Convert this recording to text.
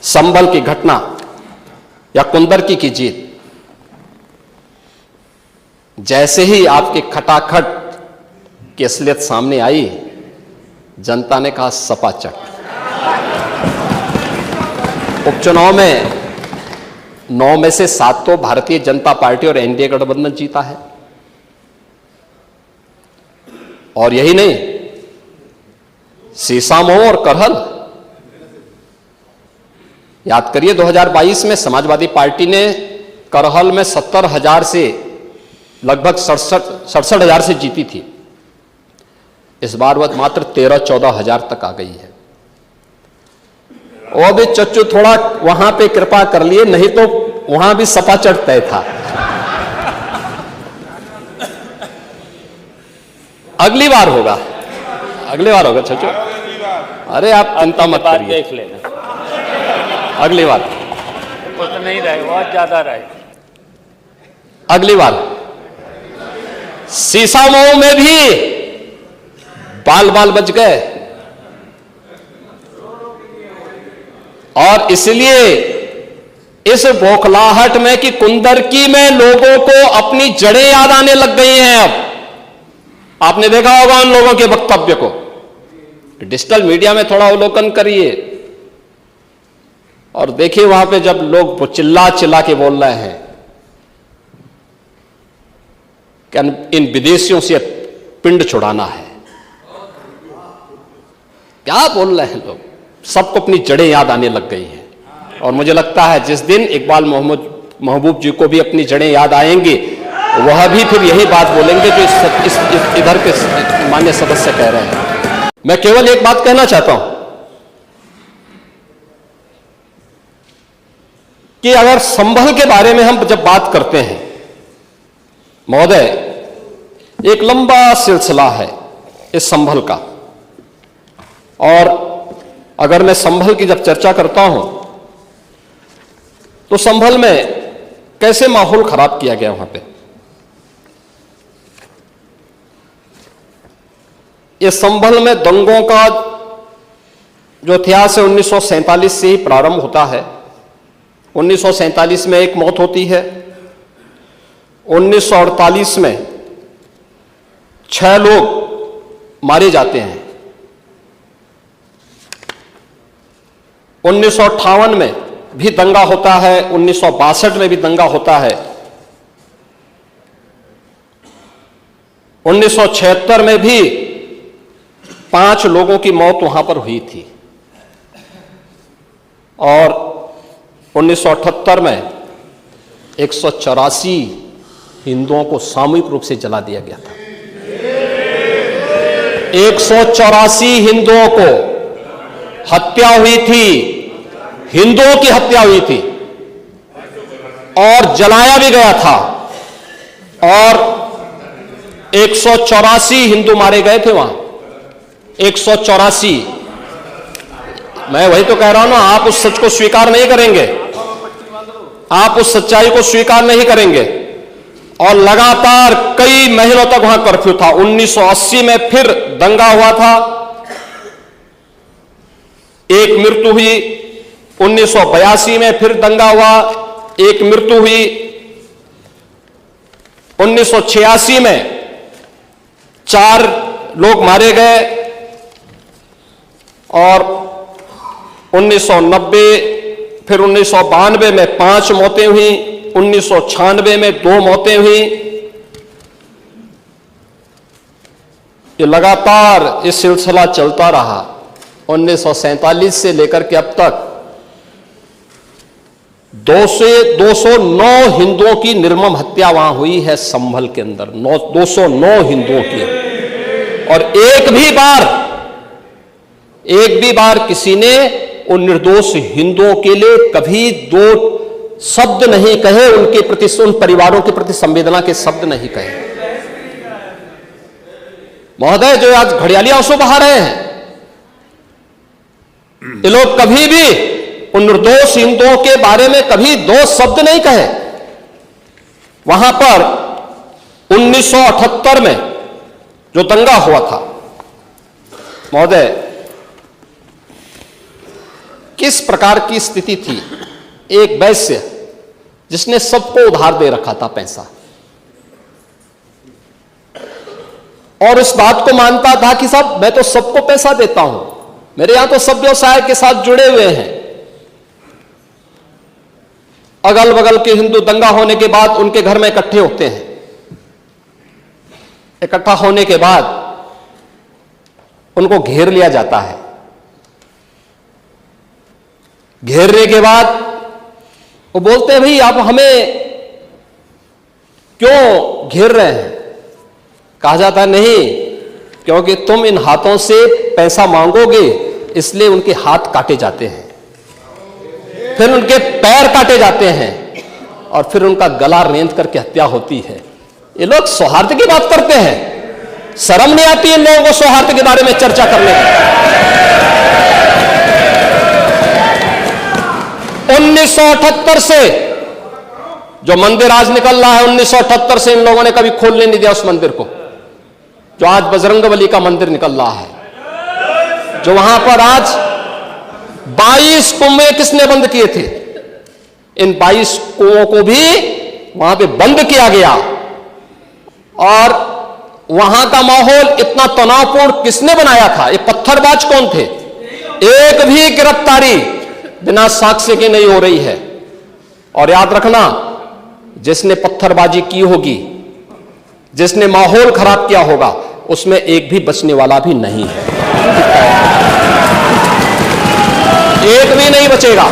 संभल की घटना या कुंदरकी की जीत, जैसे ही आपके खटाखट की असलियत सामने आई, जनता ने कहा सपा चट। उपचुनाव में 9 में से 7 तो भारतीय जनता पार्टी और एनडीए गठबंधन जीता है। और यही नहीं, सीसामऊ और करहल, याद करिए 2022 में समाजवादी पार्टी ने करहल में 70,000 से लगभग 67,000 से जीती थी। इस बार वह मात्र 13-14 तक आ गई है। और भी चच्चू थोड़ा वहां पे कृपा कर लिए, नहीं तो वहां भी सपा चढ़ तय था। अगली बार होगा, अगली बार होगा चच्चू। अरे आप चिंता मत करिए, देख लेना अगली बार। कुछ नहीं रहे, बहुत ज्यादा रहे। अगली बार सीसामऊ में भी बाल बाल बच गए, और इसलिए इस बौखलाहट में कि कुंदरकी में लोगों को अपनी जड़ें याद आने लग गई हैं। अब आपने देखा होगा उन लोगों के वक्तव्य को, डिजिटल मीडिया में थोड़ा अवलोकन करिए और देखिए वहां पे जब लोग चिल्ला चिल्ला के बोल रहे हैं कि इन विदेशियों से पिंड छुड़ाना है, क्या बोल रहे हैं लोग, सबको अपनी जड़ें याद आने लग गई हैं। और मुझे लगता है जिस दिन इकबाल महबूब जी को भी अपनी जड़ें याद आएंगी, वह भी फिर यही बात बोलेंगे जो इधर के माननीय सदस्य कह रहे हैं। मैं केवल एक बात कहना चाहता हूं कि अगर संभल के बारे में हम जब बात करते हैं महोदय, एक लंबा सिलसिला है इस संभल का, और अगर मैं संभल की जब चर्चा करता हूं तो संभल में कैसे माहौल खराब किया गया वहां पे। ये संभल में दंगों का जो इतिहास है 1947 से ही प्रारंभ होता है। 1947 में एक मौत होती है, 1948 में 6 लोग मारे जाते हैं, 1958 में भी दंगा होता है, 1962 में भी दंगा होता है, 1976 में भी 5 लोगों की मौत वहां पर हुई थी, और 1978 में 184 हिंदुओं को सामूहिक रूप से जला दिया गया था। 184 हिंदुओं को हत्या हुई थी, हिंदुओं की हत्या हुई थी और जलाया भी गया था, और 184 हिंदू मारे गए थे वहां। 184। मैं वही तो कह रहा हूं ना, आप उस सच को स्वीकार नहीं करेंगे, आप उस सच्चाई को स्वीकार नहीं करेंगे। और लगातार कई महीनों तक वहां कर्फ्यू था। 1980 में फिर दंगा हुआ था, एक मृत्यु हुई। 1982 में फिर दंगा हुआ, एक मृत्यु हुई। 1986 में 4 लोग मारे गए, और 1990 फिर 1992 में 5 मौतें हुई, 1996 में 2 मौतें हुई। ये लगातार ये सिलसिला चलता रहा 1947 से लेकर के अब तक। 209 हिंदुओं की निर्मम हत्या वहां हुई है संभल के अंदर, 209 हिंदुओं की। और एक भी बार किसी ने उन निर्दोष हिंदुओं के लिए कभी 2 शब्द नहीं कहे, उनके प्रति, उन परिवारों के प्रति संवेदना के शब्द नहीं कहे। महोदय, जो आज घड़ियाली आंसू बहा रहे हैं, ये लोग कभी भी उन निर्दोष हिंदुओं के बारे में कभी 2 शब्द नहीं कहे। वहां पर 1978 में जो दंगा हुआ था महोदय, किस प्रकार की स्थिति थी। एक वैश्य जिसने सबको उधार दे रखा था पैसा, और उस बात को मानता था कि साहब मैं तो सबको पैसा देता हूं, मेरे यहां तो सब व्यवसाय के साथ जुड़े हुए हैं। अगल बगल के हिंदू दंगा होने के बाद उनके घर में इकट्ठे होते हैं। इकट्ठा होने के बाद उनको घेर लिया जाता है। घेरने के बाद वो बोलते हैं, भाई आप हमें क्यों घेर रहे हैं? कहा जाता है, नहीं, क्योंकि तुम इन हाथों से पैसा मांगोगे, इसलिए उनके हाथ काटे जाते हैं, फिर उनके पैर काटे जाते हैं, और फिर उनका गला रेंद करके हत्या होती है। ये लोग सौहार्द की बात करते हैं, शर्म नहीं आती इन लोगों को सौहार्द के बारे में चर्चा करने की। 1978 से जो मंदिर आज निकल रहा है, 1978 से इन लोगों ने कभी खोलने नहीं दिया उस मंदिर को। जो आज बजरंगबली का मंदिर निकल रहा है, जो वहां पर आज 22 कुएं किसने बंद किए थे, इन 22 कुओं को भी वहां पे बंद किया गया। और वहां का माहौल इतना तनावपूर्ण किसने बनाया था? ये पत्थरबाज कौन थे? एक भी गिरफ्तारी बिना साक्ष्य के नहीं हो रही है। और याद रखना, जिसने पत्थरबाजी की होगी, जिसने माहौल खराब किया होगा, उसमें एक भी बचने वाला भी नहीं है, एक भी नहीं बचेगा।